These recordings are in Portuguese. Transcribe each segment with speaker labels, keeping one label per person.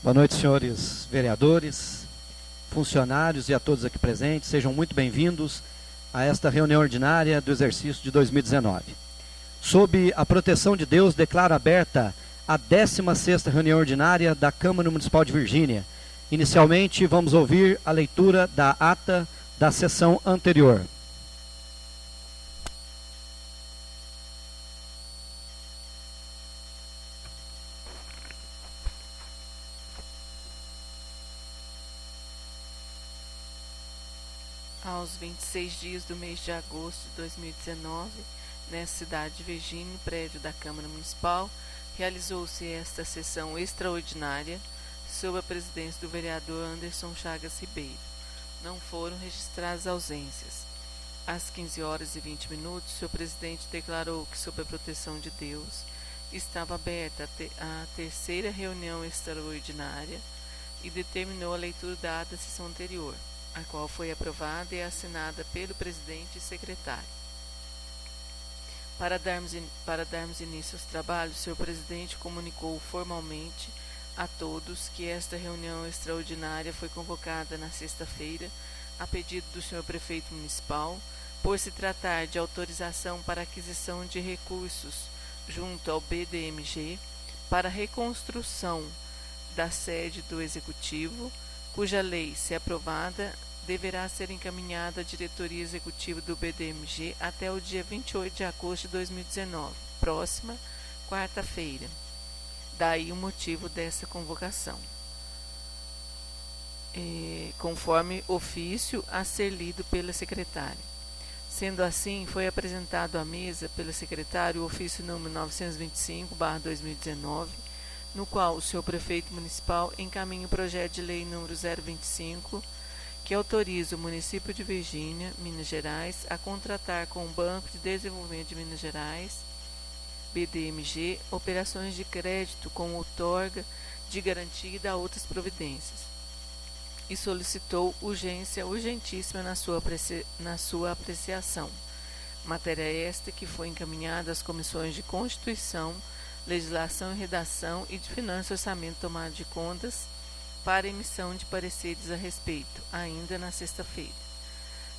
Speaker 1: Boa noite, senhores vereadores, funcionários e a todos aqui presentes. Sejam muito bem-vindos a esta reunião ordinária do exercício de 2019. Sob a proteção de Deus, declaro aberta a 16ª reunião ordinária da Câmara Municipal de Virgínia. Inicialmente, vamos ouvir a leitura da ata da sessão anterior.
Speaker 2: Aos 26 dias do mês de agosto de 2019, nessa cidade de Virgínia, prédio da Câmara Municipal, realizou-se esta sessão extraordinária sob a presidência do vereador Anderson Chagas Ribeiro. Não foram registradas ausências. Às 15 horas e 20 minutos, o presidente declarou que, sob a proteção de Deus, estava aberta a terceira reunião extraordinária e determinou a leitura da ata da sessão anterior, a qual foi aprovada e assinada pelo presidente e secretário. Para darmos início aos trabalhos, o senhor presidente comunicou formalmente a todos que esta reunião extraordinária foi convocada na sexta-feira, a pedido do senhor prefeito municipal, por se tratar de autorização para aquisição de recursos junto ao BDMG para a reconstrução da sede do Executivo, cuja lei, se aprovada, deverá ser encaminhada à diretoria executiva do BDMG até o dia 28 de agosto de 2019, próxima quarta-feira. Daí o motivo dessa convocação. Conforme ofício a ser lido pela secretária. Sendo assim, foi apresentado à mesa pela secretária o ofício número 925/2019, no qual o senhor prefeito municipal encaminha o projeto de lei número 025, que autoriza o município de Virgínia, Minas Gerais, a contratar com o Banco de Desenvolvimento de Minas Gerais, BDMG, operações de crédito com outorga de garantia e da outras providências, e solicitou urgência urgentíssima na sua apreciação. Matéria esta que foi encaminhada às comissões de Constituição, Legislação e Redação e de Finanças e Orçamento, Tomada de Contas, para emissão de pareceres a respeito, ainda na sexta-feira.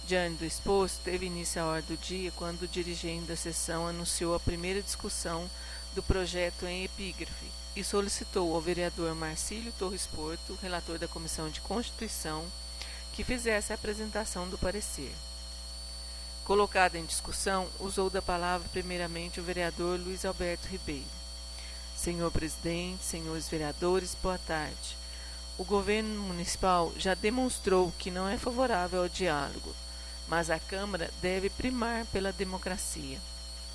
Speaker 2: Diante do exposto, teve início a ordem do dia quando o dirigente da sessão anunciou a primeira discussão do projeto em epígrafe e solicitou ao vereador Marcílio Torres Porto, relator da Comissão de Constituição, que fizesse a apresentação do parecer. Colocado em discussão, usou da palavra primeiramente o vereador Luiz Alberto Ribeiro. Senhor presidente, senhores vereadores, boa tarde. O governo municipal já demonstrou que não é favorável ao diálogo, mas a Câmara deve primar pela democracia.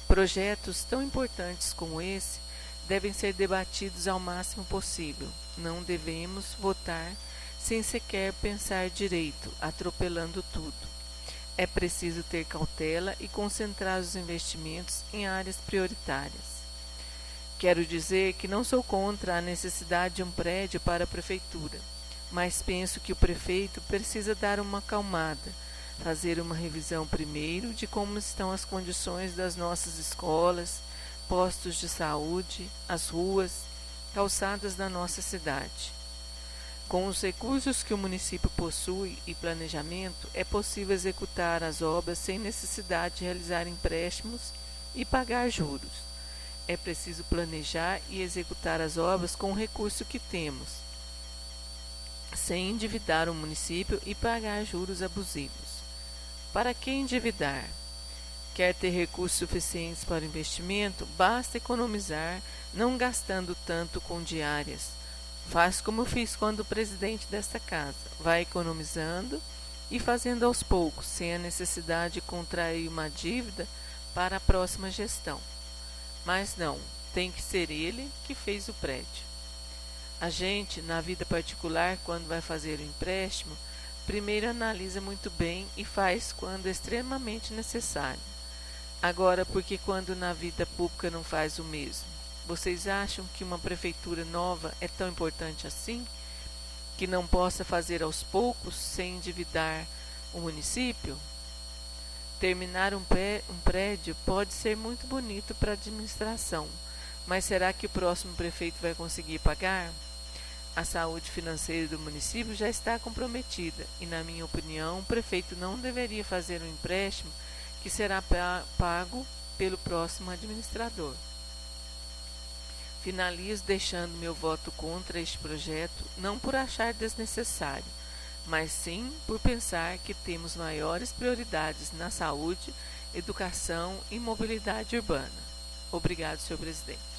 Speaker 2: Projetos tão importantes como esse devem ser debatidos ao máximo possível. Não devemos votar sem sequer pensar direito, atropelando tudo. É preciso ter cautela e concentrar os investimentos em áreas prioritárias. Quero dizer que não sou contra a necessidade de um prédio para a prefeitura, mas penso que o prefeito precisa dar uma acalmada, fazer uma revisão primeiro de como estão as condições das nossas escolas, postos de saúde, as ruas, calçadas da nossa cidade. Com os recursos que o município possui e planejamento, é possível executar as obras sem necessidade de realizar empréstimos e pagar juros. É preciso planejar e executar as obras com o recurso que temos, sem endividar o município e pagar juros abusivos. Para que endividar? Quer ter recursos suficientes para o investimento? Basta economizar, não gastando tanto com diárias. Faz como eu fiz quando presidente desta casa. Vai economizando e fazendo aos poucos, sem a necessidade de contrair uma dívida para a próxima gestão. Mas não, tem que ser ele que fez o prédio. A gente, na vida particular, quando vai fazer o empréstimo, primeiro analisa muito bem e faz quando é extremamente necessário. Agora, porque quando na vida pública não faz o mesmo? Vocês acham que uma prefeitura nova é tão importante assim? Que não possa fazer aos poucos sem endividar o município? Terminar um prédio pode ser muito bonito para a administração, mas será que o próximo prefeito vai conseguir pagar? A saúde financeira do município já está comprometida e, na minha opinião, o prefeito não deveria fazer um empréstimo que será pago pelo próximo administrador. Finalizo deixando meu voto contra este projeto, não por achar desnecessário, mas sim por pensar que temos maiores prioridades na saúde, educação e mobilidade urbana. Obrigado, senhor presidente.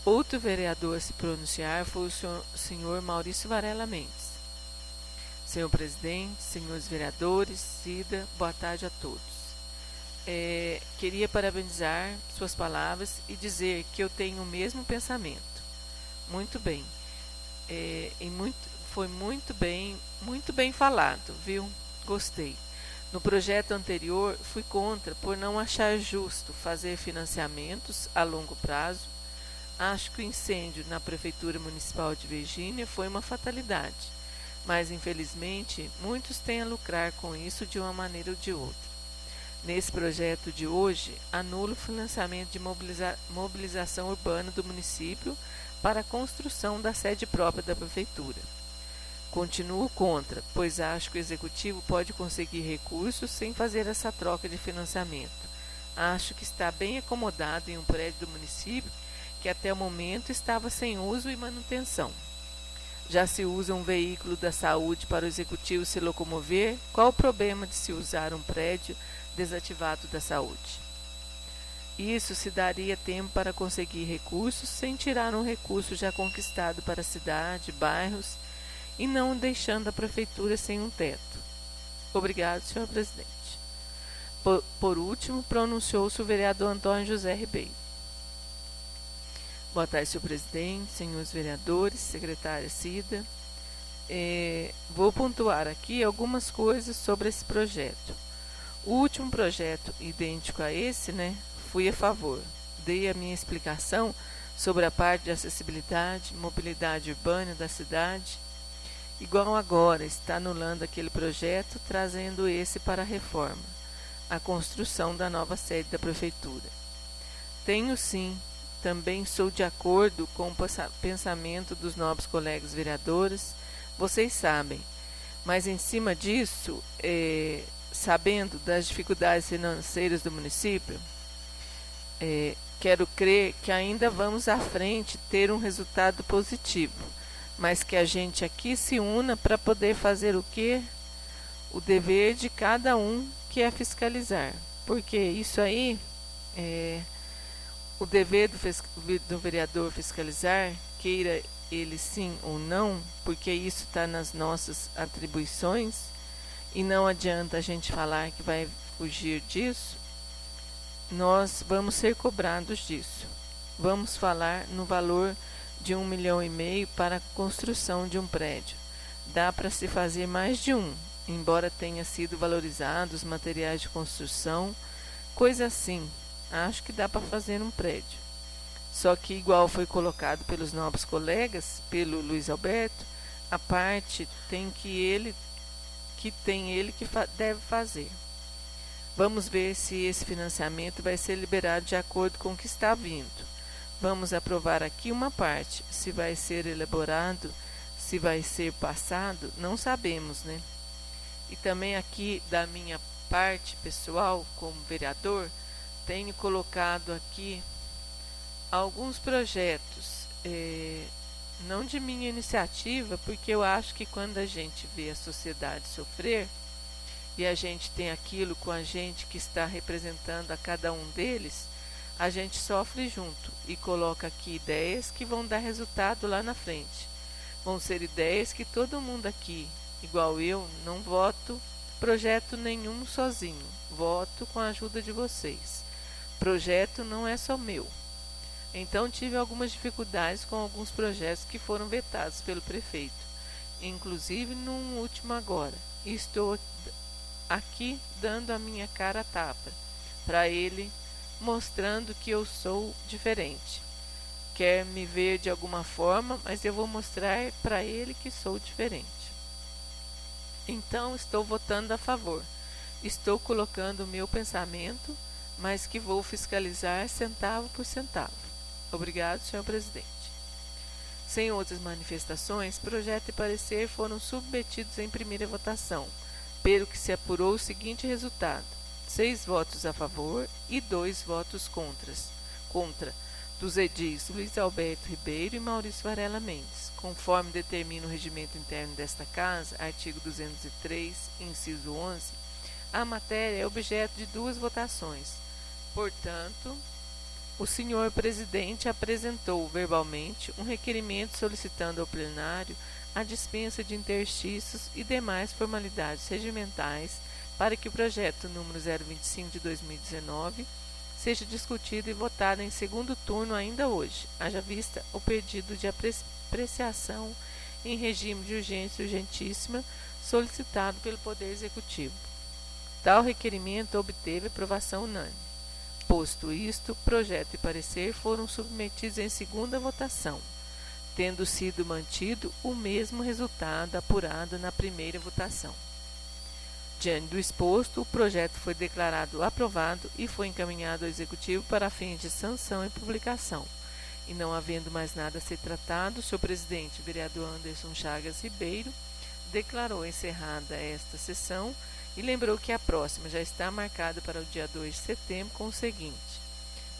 Speaker 2: Outro vereador a se pronunciar foi o senhor Maurício Varela Mendes. Senhor presidente, senhores vereadores, Cida, boa tarde a todos. Queria parabenizar suas palavras e dizer que eu tenho o mesmo pensamento. Muito bem. Foi muito bem falado, viu? Gostei. No projeto anterior, fui contra por não achar justo fazer financiamentos a longo prazo. Acho que o incêndio na Prefeitura Municipal de Virgínia foi uma fatalidade, mas infelizmente muitos têm a lucrar com isso de uma maneira ou de outra. Nesse projeto de hoje, anulo o financiamento de mobilização urbana do município para a construção da sede própria da Prefeitura. Continuo contra, pois acho que o Executivo pode conseguir recursos sem fazer essa troca de financiamento. Acho que está bem acomodado em um prédio do município que até o momento estava sem uso e manutenção. Já se usa um veículo da saúde para o Executivo se locomover, qual o problema de se usar um prédio desativado da saúde? Isso se daria tempo para conseguir recursos sem tirar um recurso já conquistado para a cidade, bairros, e não deixando a Prefeitura sem um teto. Obrigado, senhor presidente. Por último, pronunciou-se o vereador Antônio José Ribeiro. Boa tarde, senhor presidente, senhores vereadores, secretária Cida. Vou pontuar aqui algumas coisas sobre esse projeto. O último projeto, idêntico a esse, fui a favor. Dei a minha explicação sobre a parte de acessibilidade, mobilidade urbana da cidade. Igual agora, está anulando aquele projeto, trazendo esse para a reforma, a construção da nova sede da Prefeitura. Tenho sim, também sou de acordo com o pensamento dos nobres colegas vereadores, vocês sabem, mas em cima disso, sabendo das dificuldades financeiras do município, quero crer que ainda vamos à frente ter um resultado positivo, mas que a gente aqui se una para poder fazer o quê? O dever de cada um, que é fiscalizar, porque isso aí o dever do vereador fiscalizar, queira ele sim ou não, porque isso está nas nossas atribuições, e não adianta a gente falar que vai fugir disso, nós vamos ser cobrados disso. Vamos falar no valor de 1,5 milhão para a construção de um prédio. Dá para se fazer mais de um, embora tenha sido valorizado os materiais de construção, coisa assim. Acho que dá para fazer um prédio. Só que, igual foi colocado pelos nobres colegas, pelo Luiz Alberto, a parte tem ele que deve fazer. Vamos ver se esse financiamento vai ser liberado de acordo com o que está vindo. Vamos aprovar aqui uma parte. Se vai ser elaborado, se vai ser passado, não sabemos, E também aqui, da minha parte pessoal, como vereador, tenho colocado aqui alguns projetos, não de minha iniciativa, porque eu acho que quando a gente vê a sociedade sofrer, e a gente tem aquilo com a gente que está representando a cada um deles, a gente sofre junto e coloca aqui ideias que vão dar resultado lá na frente. Vão ser ideias que todo mundo aqui, igual eu, não voto projeto nenhum sozinho, voto com a ajuda de vocês. Projeto não é só meu. Então tive algumas dificuldades com alguns projetos que foram vetados pelo prefeito, inclusive no último agora. E estou aqui dando a minha cara a tapa para ele, mostrando que eu sou diferente. Quer me ver de alguma forma, mas eu vou mostrar para ele que sou diferente. Então estou votando a favor. Estou colocando o meu pensamento, mas que vou fiscalizar centavo por centavo. Obrigado, senhor presidente. Sem outras manifestações, projeto e parecer foram submetidos em primeira votação, pelo que se apurou o seguinte resultado: 6 votos a favor e 2 votos contra, dos edis Luiz Alberto Ribeiro e Maurício Varela Mendes, conforme determina o regimento interno desta Casa, artigo 203, inciso 11, a matéria é objeto de 2 votações. Portanto, o senhor presidente apresentou verbalmente um requerimento solicitando ao plenário a dispensa de interstícios e demais formalidades regimentais para que o projeto número 025 de 2019 seja discutido e votado em segundo turno ainda hoje, haja vista o pedido de apreciação em regime de urgência urgentíssima solicitado pelo Poder Executivo. Tal requerimento obteve aprovação unânime. Posto isto, projeto e parecer foram submetidos em segunda votação, tendo sido mantido o mesmo resultado apurado na primeira votação. Diante do exposto, o projeto foi declarado aprovado e foi encaminhado ao Executivo para fins de sanção e publicação. E não havendo mais nada a ser tratado, o senhor presidente, vereador Anderson Chagas Ribeiro, declarou encerrada esta sessão e lembrou que a próxima já está marcada para o dia 2 de setembro com o seguinte: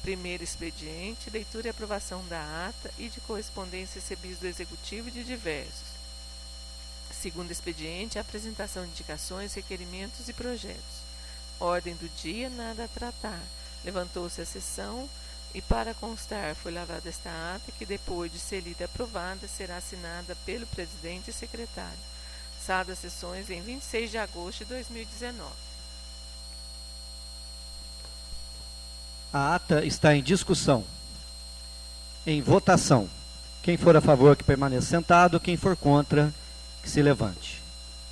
Speaker 2: primeiro expediente, leitura e aprovação da ata e de correspondência recebidos do Executivo e de diversos. Segundo expediente, a apresentação de indicações, requerimentos e projetos. Ordem do dia, nada a tratar. Levantou-se a sessão e, para constar, foi lavrada esta ata que, depois de ser lida e aprovada, será assinada pelo presidente e secretário. Sala das sessões em 26 de agosto de 2019.
Speaker 1: A ata está em discussão. Em votação. Quem for a favor, que permaneça sentado. Quem for contra, que se levante.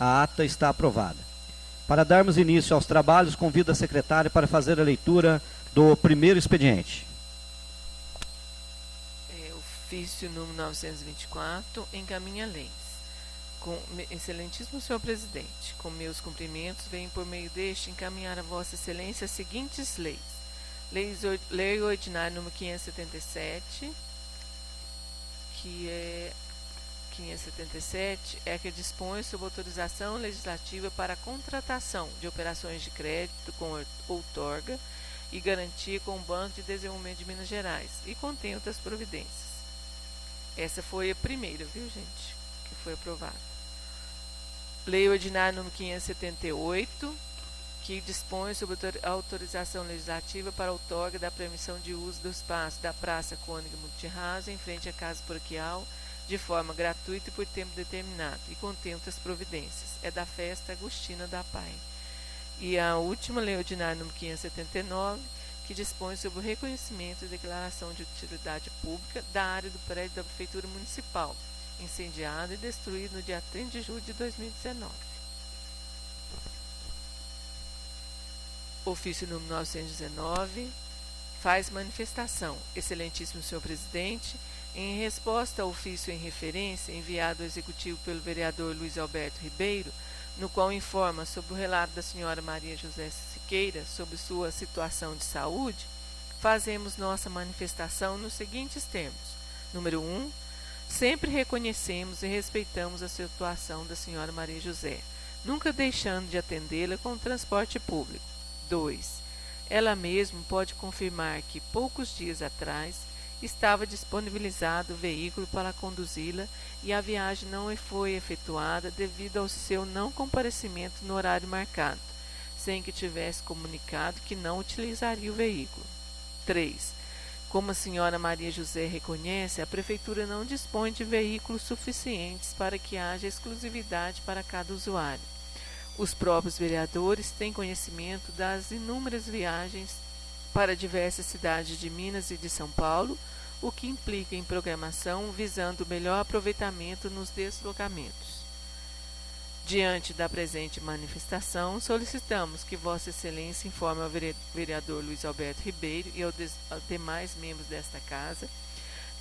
Speaker 1: A ata está aprovada. Para darmos início aos trabalhos, convido a secretária para fazer a leitura do primeiro expediente.
Speaker 2: Ofício número 924, encaminha leis. Excelentíssimo senhor presidente, com meus cumprimentos, venho por meio deste encaminhar a vossa excelência as seguintes leis. Lei ordinária número 577, que é 577 é a que dispõe sobre autorização legislativa para a contratação de operações de crédito com outorga e garantia com o Banco de Desenvolvimento de Minas Gerais e contém outras providências. Essa foi a primeira, viu, gente, que foi aprovada. Lei ordinária número 578, que dispõe sobre a autorização legislativa para a outorga da permissão de uso do espaço da Praça Cônego Multirraso em frente à Casa Paroquial, de forma gratuita e por tempo determinado, e contém outras providências. É da Festa Agostina da Pai. E a última Lei Ordinária número 579, que dispõe sobre o reconhecimento e declaração de utilidade pública da área do prédio da Prefeitura Municipal, incendiado e destruído no dia 30 de julho de 2019. Ofício número 919, faz manifestação. Excelentíssimo senhor presidente, em resposta ao ofício em referência enviado ao Executivo pelo vereador Luiz Alberto Ribeiro, no qual informa sobre o relato da senhora Maria José Siqueira sobre sua situação de saúde, fazemos nossa manifestação nos seguintes termos. Número 1. Sempre reconhecemos e respeitamos a situação da senhora Maria José, nunca deixando de atendê-la com o transporte público. 2. Ela mesma pode confirmar que, poucos dias atrás, estava disponibilizado o veículo para conduzi-la e a viagem não foi efetuada devido ao seu não comparecimento no horário marcado, sem que tivesse comunicado que não utilizaria o veículo. 3. Como a senhora Maria José reconhece, a Prefeitura não dispõe de veículos suficientes para que haja exclusividade para cada usuário. Os próprios vereadores têm conhecimento das inúmeras viagens para diversas cidades de Minas e de São Paulo, o que implica em programação visando o melhor aproveitamento nos deslocamentos. Diante da presente manifestação, solicitamos que Vossa Excelência informe ao vereador Luiz Alberto Ribeiro e aos demais membros desta Casa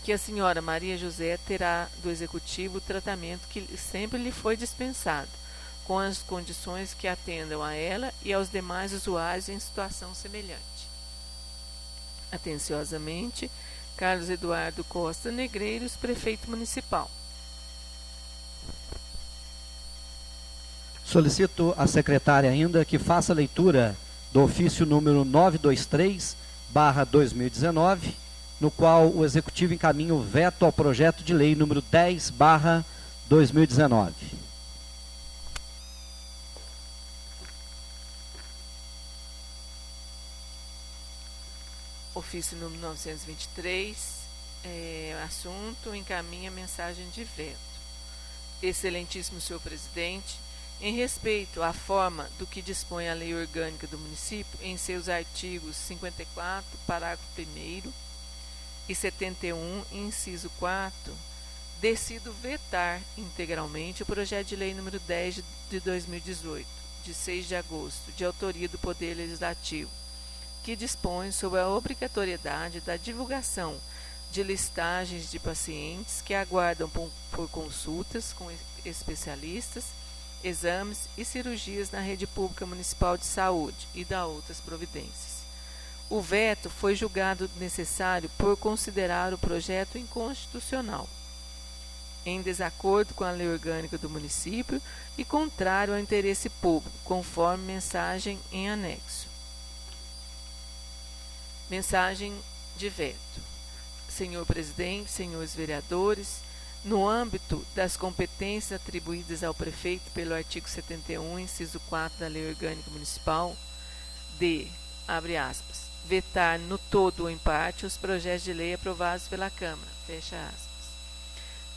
Speaker 2: que a senhora Maria José terá do Executivo o tratamento que sempre lhe foi dispensado, com as condições que atendam a ela e aos demais usuários em situação semelhante. Atenciosamente, Carlos Eduardo Costa Negreiros, prefeito municipal.
Speaker 1: Solicito à secretária ainda que faça a leitura do ofício número 923/2019, no qual o Executivo encaminha o veto ao projeto de lei número 10/2019.
Speaker 2: Ofício número 923, assunto, encaminha mensagem de veto. Excelentíssimo senhor presidente, em respeito à forma do que dispõe a Lei Orgânica do Município, em seus artigos 54, parágrafo 1º e 71, inciso 4, decido vetar integralmente o projeto de lei número 10 de 2018, de 6 de agosto, de autoria do Poder Legislativo, que dispõe sobre a obrigatoriedade da divulgação de listagens de pacientes que aguardam por consultas com especialistas, exames e cirurgias na rede pública municipal de saúde e da outras providências. O veto foi julgado necessário por considerar o projeto inconstitucional, em desacordo com a lei orgânica do município e contrário ao interesse público, conforme mensagem em anexo. Mensagem de veto. Senhor presidente, senhores vereadores, no âmbito das competências atribuídas ao prefeito pelo artigo 71, inciso 4 da Lei Orgânica Municipal, abre aspas, vetar no todo ou em parte os projetos de lei aprovados pela Câmara, fecha aspas.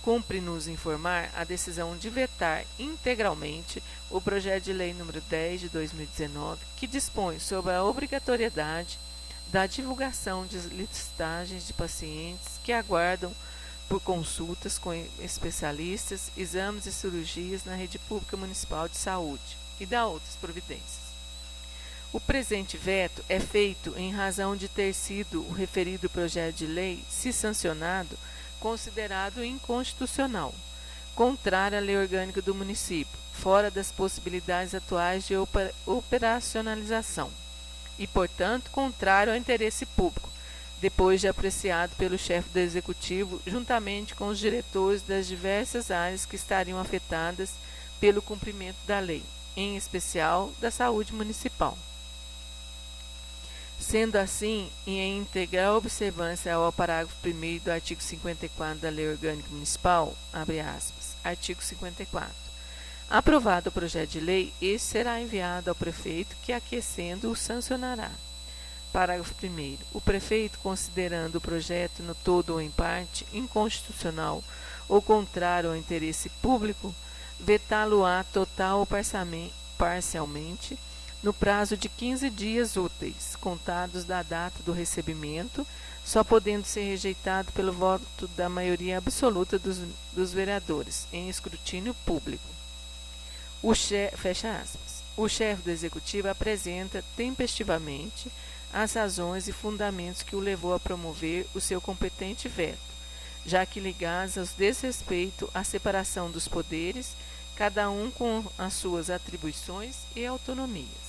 Speaker 2: Cumpre-nos informar a decisão de vetar integralmente o projeto de lei número 10 de 2019, que dispõe sobre a obrigatoriedade da divulgação de listagens de pacientes que aguardam por consultas com especialistas, exames e cirurgias na rede pública municipal de saúde e da outras providências. O presente veto é feito em razão de ter sido o referido projeto de lei, se sancionado, considerado inconstitucional, contrário à lei orgânica do município, fora das possibilidades atuais de operacionalização e, portanto, contrário ao interesse público, depois de apreciado pelo chefe do Executivo, juntamente com os diretores das diversas áreas que estariam afetadas pelo cumprimento da lei, em especial da saúde municipal. Sendo assim, e em integral observância ao parágrafo 1º do artigo 54 da Lei Orgânica Municipal, abre aspas, artigo 54. Aprovado o projeto de lei, este será enviado ao prefeito, que, aquecendo, o sancionará. Parágrafo 1º. O prefeito, considerando o projeto no todo ou em parte inconstitucional ou contrário ao interesse público, vetá-lo-á total ou parcialmente, no prazo de 15 dias úteis, contados da data do recebimento, só podendo ser rejeitado pelo voto da maioria absoluta dos vereadores, em escrutínio público. Fecha aspas. O chefe do Executivo apresenta tempestivamente as razões e fundamentos que o levou a promover o seu competente veto, já que ligados ao desrespeito à separação dos poderes, cada um com as suas atribuições e autonomias.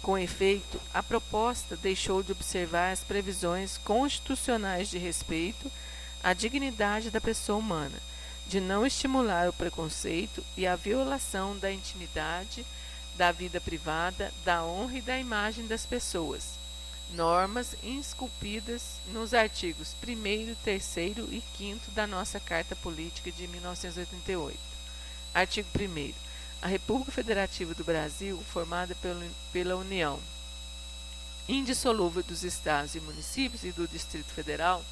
Speaker 2: Com efeito, a proposta deixou de observar as previsões constitucionais de respeito à dignidade da pessoa humana, de não estimular o preconceito e a violação da intimidade, da vida privada, da honra e da imagem das pessoas, normas esculpidas nos artigos 1º, 3º e 5º da nossa Carta Política de 1988. Artigo 1º. A República Federativa do Brasil, formada pela União indissolúvel dos Estados e Municípios e do Distrito Federal,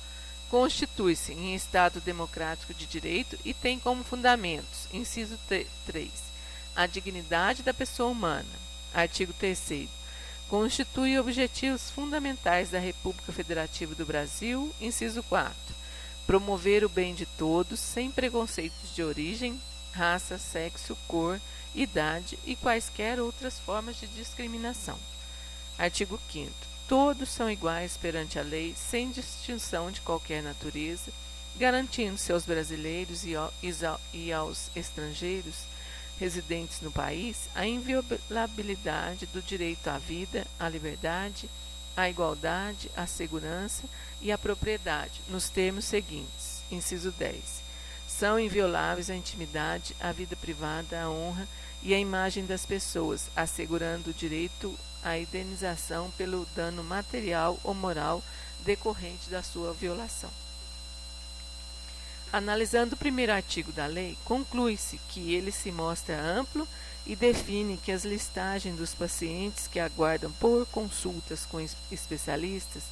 Speaker 2: constitui-se em Estado democrático de direito e tem como fundamentos, inciso 3, a dignidade da pessoa humana. Artigo 3º. Constitui objetivos fundamentais da República Federativa do Brasil, inciso 4, promover o bem de todos, sem preconceitos de origem, raça, sexo, cor, idade e quaisquer outras formas de discriminação. Artigo 5º. Todos são iguais perante a lei, sem distinção de qualquer natureza, garantindo-se aos brasileiros e aos estrangeiros residentes no país a inviolabilidade do direito à vida, à liberdade a igualdade, a segurança e a propriedade, nos termos seguintes. Inciso 10. São invioláveis a intimidade, a vida privada, a honra e a imagem das pessoas, assegurando o direito à indenização pelo dano material ou moral decorrente da sua violação. Analisando o primeiro artigo da lei, conclui-se que ele se mostra amplo e define que as listagens dos pacientes que aguardam por consultas com especialistas,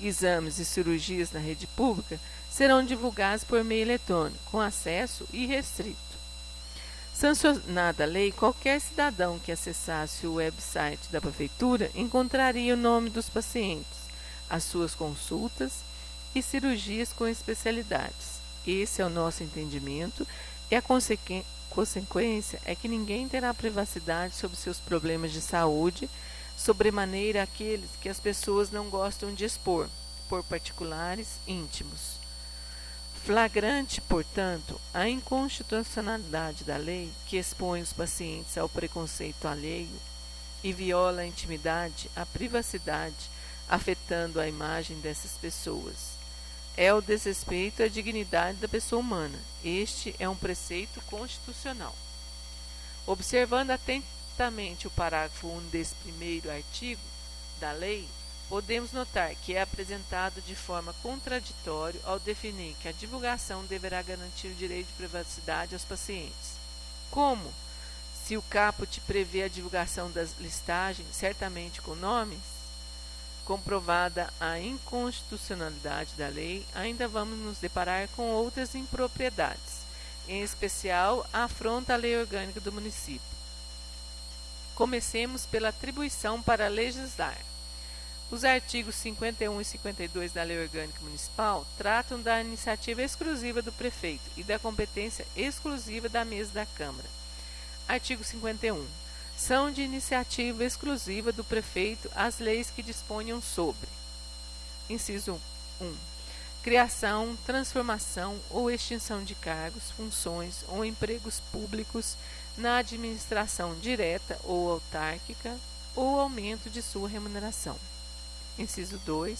Speaker 2: exames e cirurgias na rede pública serão divulgados por meio eletrônico, com acesso irrestrito. Sancionada a lei, qualquer cidadão que acessasse o website da Prefeitura encontraria o nome dos pacientes, as suas consultas e cirurgias com especialidades. Esse é o nosso entendimento e a consequência é que ninguém terá privacidade sobre seus problemas de saúde, sobremaneira aqueles que as pessoas não gostam de expor, por particulares íntimos. Flagrante, portanto, a inconstitucionalidade da lei que expõe os pacientes ao preconceito alheio e viola a intimidade, a privacidade, afetando a imagem dessas pessoas. É o desrespeito à dignidade da pessoa humana. Este é um preceito constitucional. Observando atentamente o parágrafo 1 desse primeiro artigo da lei, podemos notar que é apresentado de forma contraditória ao definir que a divulgação deverá garantir o direito de privacidade aos pacientes. Como? Se o caput prevê a divulgação das listagens, certamente com nomes, comprovada a inconstitucionalidade da lei, ainda vamos nos deparar com outras impropriedades, em especial a afronta à lei orgânica do município. Comecemos pela atribuição para legislar. Os artigos 51 e 52 da Lei Orgânica Municipal tratam da iniciativa exclusiva do prefeito e da competência exclusiva da mesa da Câmara. Artigo 51. São de iniciativa exclusiva do prefeito as leis que disponham sobre. Inciso 1. Criação, transformação ou extinção de cargos, funções ou empregos públicos na administração direta ou autárquica ou aumento de sua remuneração. Inciso 2.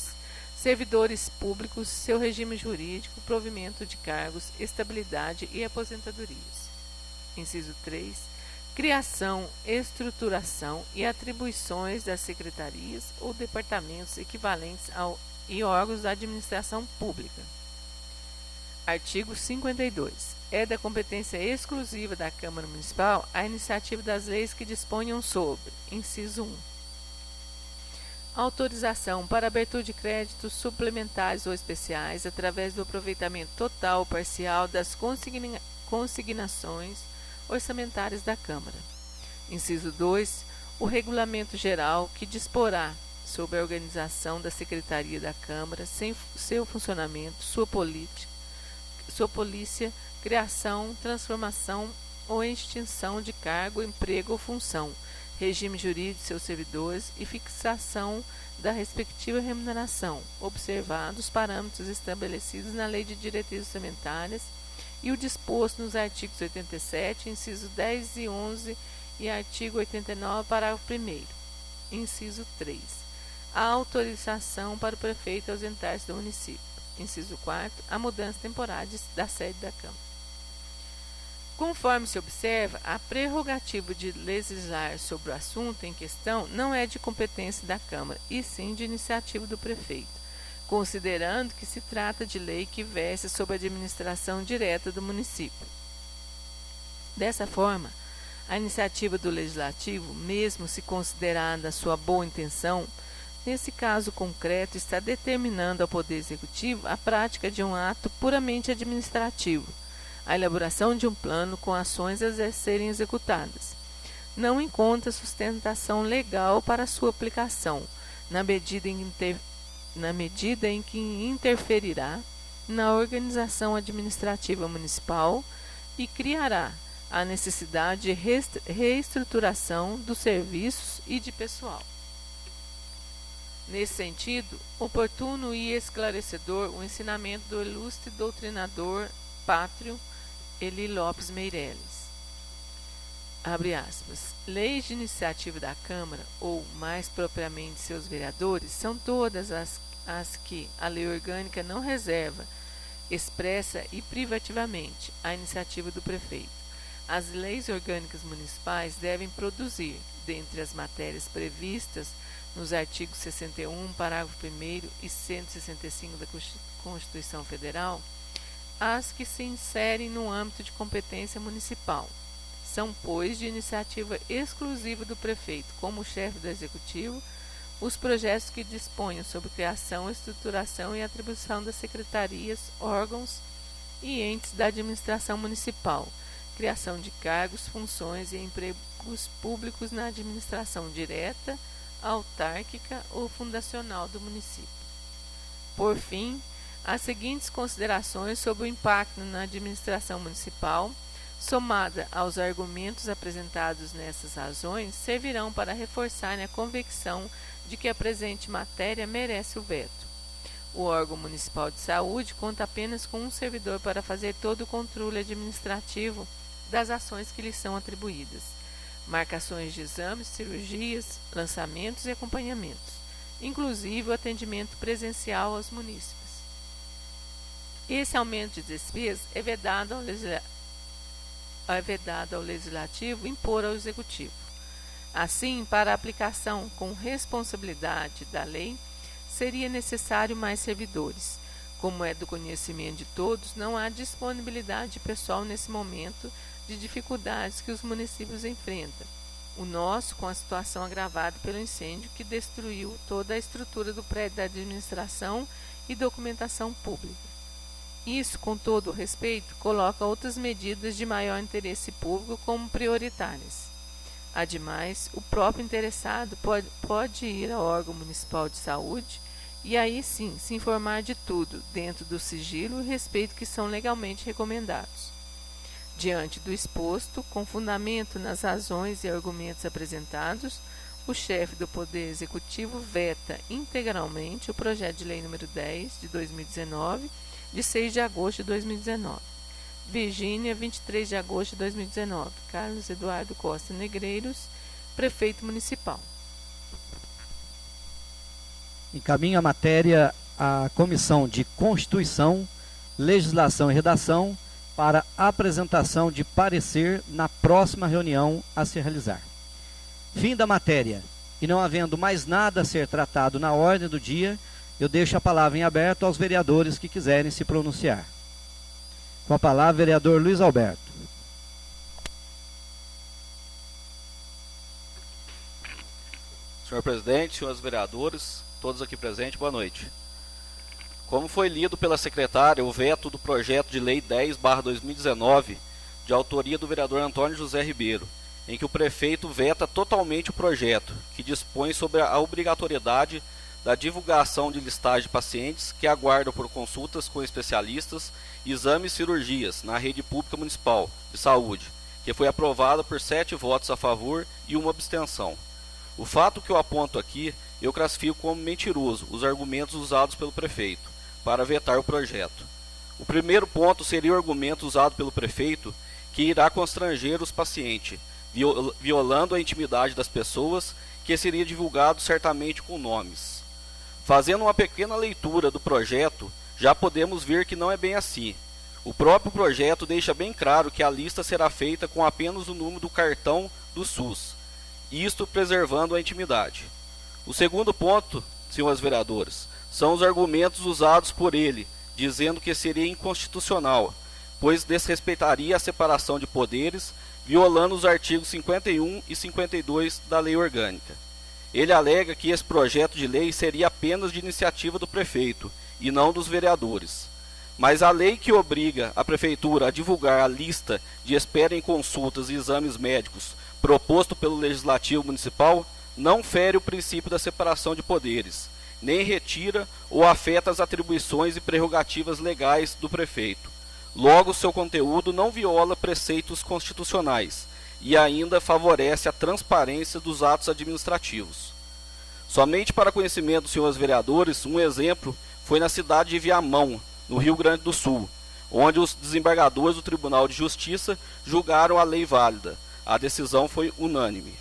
Speaker 2: Servidores públicos, seu regime jurídico, provimento de cargos, estabilidade e aposentadorias. Inciso 3. Criação, estruturação e atribuições das secretarias ou departamentos equivalentes e órgãos da administração pública. Artigo 52. É da competência exclusiva da Câmara Municipal a iniciativa das leis que disponham sobre. Inciso 1. Autorização para abertura de créditos suplementares ou especiais através do aproveitamento total ou parcial das consignações orçamentárias da Câmara. Inciso 2. O regulamento geral que disporá sobre a organização da Secretaria da Câmara, seu funcionamento, sua polícia, criação, transformação ou extinção de cargo, emprego ou função, regime jurídico de seus servidores e fixação da respectiva remuneração, observados os parâmetros estabelecidos na Lei de Diretrizes Orçamentárias e o disposto nos artigos 87, inciso 10 e 11 e artigo 89, parágrafo 1º. Inciso 3. A autorização para o prefeito ausentar-se do município. Inciso 4. A mudança temporária da sede da Câmara. Conforme se observa, a prerrogativa de legislar sobre o assunto em questão não é de competência da Câmara, e sim de iniciativa do prefeito, considerando que se trata de lei que versa sobre a administração direta do município. Dessa forma, a iniciativa do Legislativo, mesmo se considerada a sua boa intenção, nesse caso concreto está determinando ao Poder Executivo a prática de um ato puramente administrativo, a elaboração de um plano com ações a serem executadas. Não encontra sustentação legal para sua aplicação, na medida em que interferirá na organização administrativa municipal e criará a necessidade de reestruturação dos serviços e de pessoal. Nesse sentido, oportuno e esclarecedor o ensinamento do ilustre doutrinador pátrio Eli Lopes Meireles. abre aspas, leis de iniciativa da Câmara, ou mais propriamente seus vereadores, são todas as que a lei orgânica não reserva, expressa e privativamente, à iniciativa do prefeito. As leis orgânicas municipais devem produzir, dentre as matérias previstas nos artigos 61, parágrafo 1º e 165 da Constituição Federal, as que se inserem no âmbito de competência municipal. São, pois, de iniciativa exclusiva do prefeito, como chefe do Executivo, os projetos que disponham sobre criação, estruturação e atribuição das secretarias, órgãos e entes da administração municipal, criação de cargos, funções e empregos públicos na administração direta, autárquica ou fundacional do município. Por fim, as seguintes considerações sobre o impacto na administração municipal, somada aos argumentos apresentados nessas razões, servirão para reforçar a convicção de que a presente matéria merece o veto. O órgão municipal de saúde conta apenas com um servidor para fazer todo o controle administrativo das ações que lhe são atribuídas, marcações de exames, cirurgias, lançamentos e acompanhamentos, inclusive o atendimento presencial aos munícipes. Esse aumento de despesas é vedado ao Legislativo impor ao Executivo. Assim, para a aplicação com responsabilidade da lei, seria necessário mais servidores. Como é do conhecimento de todos, não há disponibilidade de pessoal nesse momento de dificuldades que os municípios enfrentam. O nosso, com a situação agravada pelo incêndio que destruiu toda a estrutura do prédio da administração e documentação pública. Isso, com todo o respeito, coloca outras medidas de maior interesse público como prioritárias. Ademais, o próprio interessado pode ir ao órgão municipal de saúde e aí sim se informar de tudo, dentro do sigilo e respeito que são legalmente recomendados. Diante do exposto, com fundamento nas razões e argumentos apresentados, o chefe do Poder Executivo veta integralmente o projeto de lei número 10 de 2019, de 6 de agosto de 2019. Virgínia, 23 de agosto de 2019. Carlos Eduardo Costa Negreiros, prefeito municipal.
Speaker 1: Encaminha a matéria à Comissão de Constituição, Legislação e Redação para apresentação de parecer na próxima reunião a se realizar. Fim da matéria. E não havendo mais nada a ser tratado na ordem do dia, eu deixo a palavra em aberto aos vereadores que quiserem se pronunciar. Com a palavra, vereador Luiz Alberto.
Speaker 3: Senhor presidente, senhores vereadores, todos aqui presentes, boa noite. Como foi lido pela secretária o veto do projeto de lei 10/2019, de autoria do vereador Antônio José Ribeiro, em que o prefeito veta totalmente o projeto, que dispõe sobre a obrigatoriedade da divulgação de listagem de pacientes que aguardam por consultas com especialistas, exames e cirurgias na rede pública municipal de saúde, que foi aprovada por 7 votos a favor e 1 abstenção. O fato que eu aponto aqui, eu classifico como mentiroso os argumentos usados pelo prefeito para vetar o projeto. O primeiro ponto seria o argumento usado pelo prefeito que irá constranger os pacientes, violando a intimidade das pessoas, que seria divulgado certamente com nomes. Fazendo uma pequena leitura do projeto, já podemos ver que não é bem assim. O próprio projeto deixa bem claro que a lista será feita com apenas o número do cartão do SUS, isto preservando a intimidade. O segundo ponto, senhores vereadores, são os argumentos usados por ele, dizendo que seria inconstitucional, pois desrespeitaria a separação de poderes, violando os artigos 51 e 52 da Lei Orgânica. Ele alega que esse projeto de lei seria apenas de iniciativa do prefeito e não dos vereadores. Mas a lei que obriga a prefeitura a divulgar a lista de espera em consultas e exames médicos proposto pelo Legislativo Municipal não fere o princípio da separação de poderes, nem retira ou afeta as atribuições e prerrogativas legais do prefeito. Logo, seu conteúdo não viola preceitos constitucionais e ainda favorece a transparência dos atos administrativos. Somente para conhecimento dos senhores vereadores, um exemplo foi na cidade de Viamão, no Rio Grande do Sul, onde os desembargadores do Tribunal de Justiça julgaram a lei válida, A decisão foi unânime.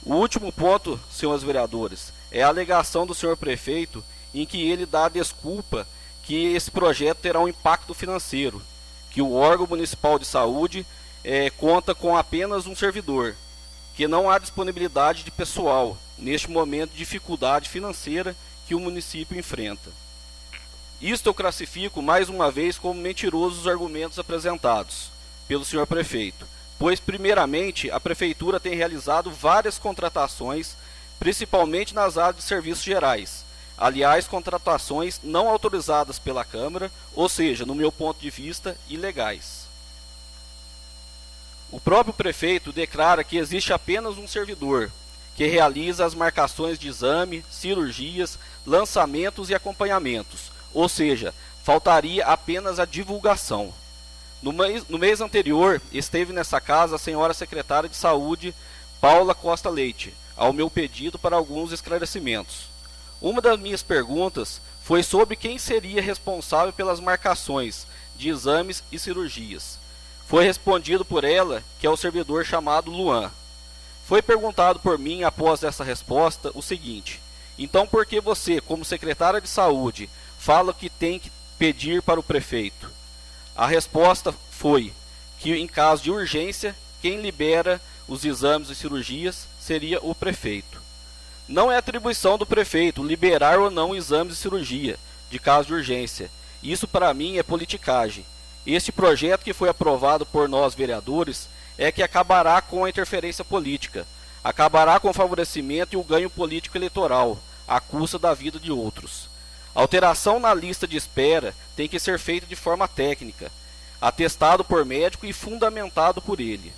Speaker 3: O último ponto, senhores vereadores, é a alegação do senhor prefeito em que ele dá a desculpa que esse projeto terá um impacto financeiro, que o órgão municipal de saúde conta com apenas um servidor, que não há disponibilidade de pessoal neste momento de dificuldade financeira que o município enfrenta. Isto eu classifico mais uma vez como mentirosos os argumentos apresentados pelo senhor prefeito, pois primeiramente a prefeitura tem realizado várias contratações, principalmente nas áreas de serviços gerais. Aliás, contratações não autorizadas pela Câmara, ou seja, no meu ponto de vista, ilegais. O próprio prefeito declara que existe apenas um servidor, que realiza as marcações de exame, cirurgias, lançamentos e acompanhamentos, ou seja, faltaria apenas a divulgação. No mês anterior, esteve nessa casa a senhora secretária de Saúde, Paula Costa Leite, ao meu pedido para alguns esclarecimentos. Uma das minhas perguntas foi sobre quem seria responsável pelas marcações de exames e cirurgias. Foi respondido por ela que é o servidor chamado Luan. Foi perguntado por mim, após essa resposta, o seguinte: então por que você, como secretária de saúde, fala que tem que pedir para o prefeito? A resposta foi que, em caso de urgência, quem libera os exames e cirurgias seria o prefeito. Não é atribuição do prefeito liberar ou não exames e cirurgia, de caso de urgência. Isso, para mim, é politicagem. Este projeto que foi aprovado por nós, vereadores, é que acabará com a interferência política, acabará com o favorecimento e o ganho político eleitoral, à custa da vida de outros. A alteração na lista de espera tem que ser feita de forma técnica, atestado por médico e fundamentado por ele.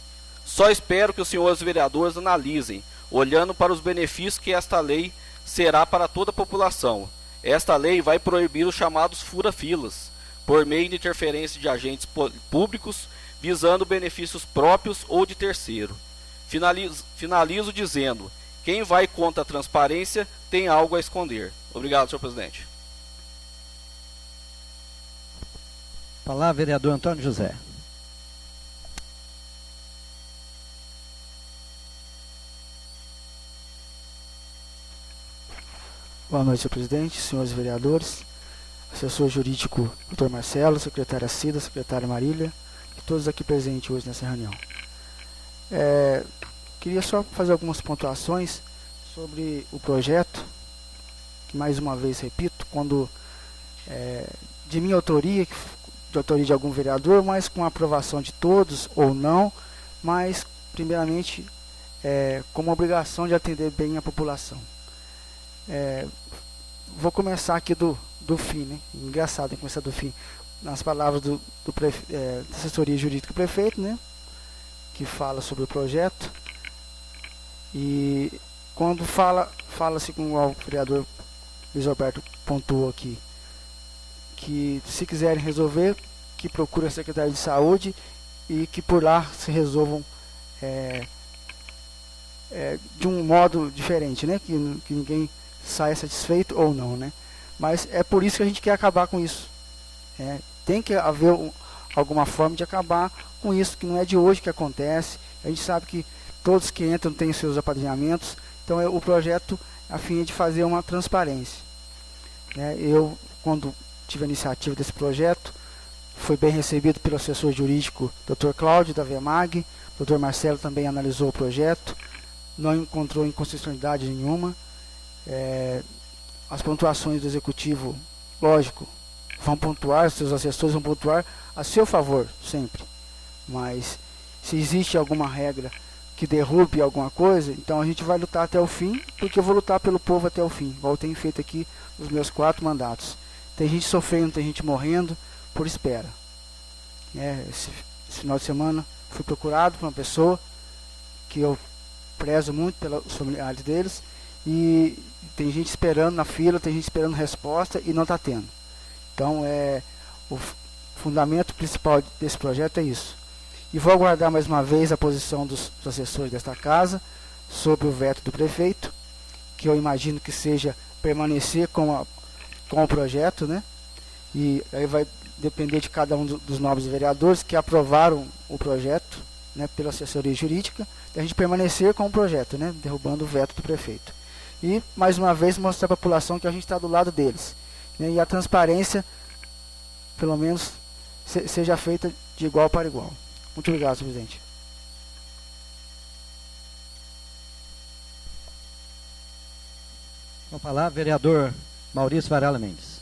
Speaker 3: Só espero que os senhores vereadores analisem, olhando para os benefícios que esta lei será para toda a população. Esta lei vai proibir os chamados fura-filas, por meio de interferência de agentes públicos, visando benefícios próprios ou de terceiro. Finalizo dizendo: quem vai contra a transparência tem algo a esconder. Obrigado, senhor presidente.
Speaker 1: Palavra, vereador Antônio José.
Speaker 4: Boa noite, senhor presidente, senhores vereadores, assessor jurídico Dr. Marcelo, secretária Cida, secretária Marília e todos aqui presentes hoje nessa reunião. Queria só fazer algumas pontuações sobre o projeto, que mais uma vez repito, quando de minha autoria, de autoria de algum vereador, mas com a aprovação de todos ou não, mas primeiramente como obrigação de atender bem a população. Vou começar aqui do fim, né? Engraçado começar do fim. Nas palavras da assessoria jurídica do prefeito, né? Que fala sobre o projeto. E quando fala-se, como o vereador Luiz Alberto pontuou aqui, que se quiserem resolver, que procurem a Secretaria de Saúde e que por lá se resolvam de um modo diferente, né? Que ninguém saia satisfeito ou não, né? Mas é por isso que a gente quer acabar com isso. Tem que haver alguma forma de acabar com isso, que não é de hoje que acontece. A gente sabe que todos que entram têm seus apadrinhamentos, então o projeto a fim de fazer uma transparência. Eu, quando tive a iniciativa desse projeto, foi bem recebido pelo assessor jurídico Dr. Cláudio, da VEMAG. Dr. Marcelo também analisou o projeto, não encontrou inconstitucionalidade nenhuma. As pontuações do executivo, lógico, vão pontuar, seus assessores vão pontuar a seu favor, sempre. Mas se existe alguma regra que derrube alguma coisa, então a gente vai lutar até o fim, porque eu vou lutar pelo povo até o fim, igual eu tenho feito aqui nos meus 4 mandatos. Tem gente sofrendo, tem gente morrendo por espera. Esse final de semana fui procurado por uma pessoa que eu prezo muito pelos familiares deles, e tem gente esperando na fila, tem gente esperando resposta e não está tendo. Então, o fundamento principal desse projeto é isso. E vou aguardar mais uma vez a posição dos assessores desta casa sobre o veto do prefeito, que eu imagino que seja permanecer com o projeto, né? E aí vai depender de cada um dos nobres vereadores que aprovaram o projeto, né, pela assessoria jurídica, de a gente permanecer com o projeto, né, derrubando o veto do prefeito. E, mais uma vez, mostrar para a população que a gente está do lado deles, né, e a transparência, pelo menos, seja feita de igual para igual. Muito obrigado, senhor presidente.
Speaker 1: Com a palavra, vereador Maurício Varela Mendes.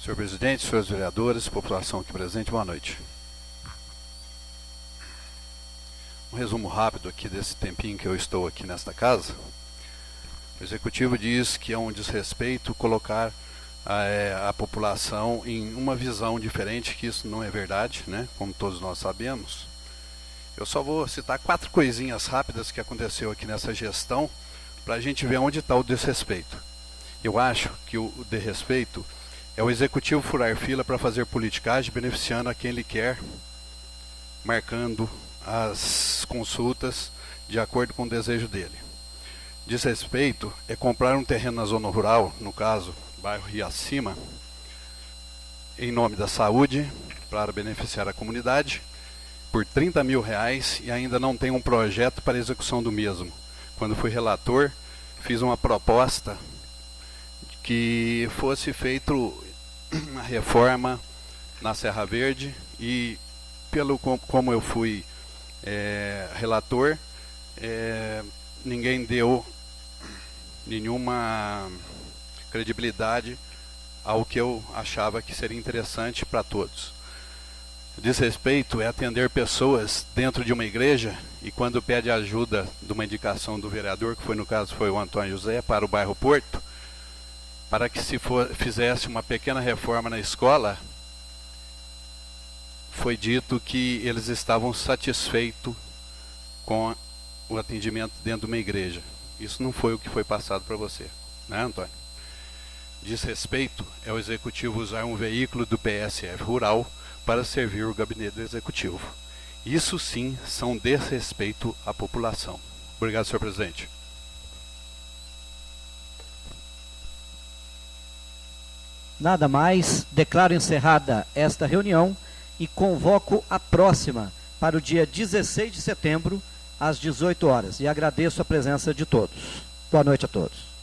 Speaker 5: Senhor presidente, senhores vereadores, população aqui presente, boa noite. Um resumo rápido aqui desse tempinho que eu estou aqui nesta casa. O executivo diz que é um desrespeito colocar a população em uma visão diferente, que isso não é verdade, né? Como todos nós sabemos. Eu só vou citar 4 coisinhas rápidas que aconteceu aqui nessa gestão, para a gente ver onde está o desrespeito. Eu acho que o desrespeito é o executivo furar fila para fazer politicagem, beneficiando a quem ele quer, marcando as consultas de acordo com o desejo dele. Desrespeito é comprar um terreno na zona rural, no caso, bairro Riacima, em nome da saúde, para beneficiar a comunidade, por R$30 mil e ainda não tem um projeto para execução do mesmo. Quando fui relator, fiz uma proposta que fosse feita uma reforma na Serra Verde e, como eu fui relator, ninguém deu nenhuma credibilidade ao que eu achava que seria interessante para todos. Desrespeito é atender pessoas dentro de uma igreja e quando pede ajuda de uma indicação do vereador, que no caso foi o Antônio José, para o bairro Porto, para que fizesse uma pequena reforma na escola, foi dito que eles estavam satisfeitos com o atendimento dentro de uma igreja. Isso não foi o que foi passado para você, né, Antônio? Desrespeito é o executivo usar um veículo do PSF Rural para servir o gabinete do executivo. Isso sim são desrespeito à população. Obrigado, senhor presidente.
Speaker 1: Nada mais, declaro encerrada esta reunião e convoco a próxima para o dia 16 de setembro, às 18 horas. E agradeço a presença de todos. Boa noite a todos.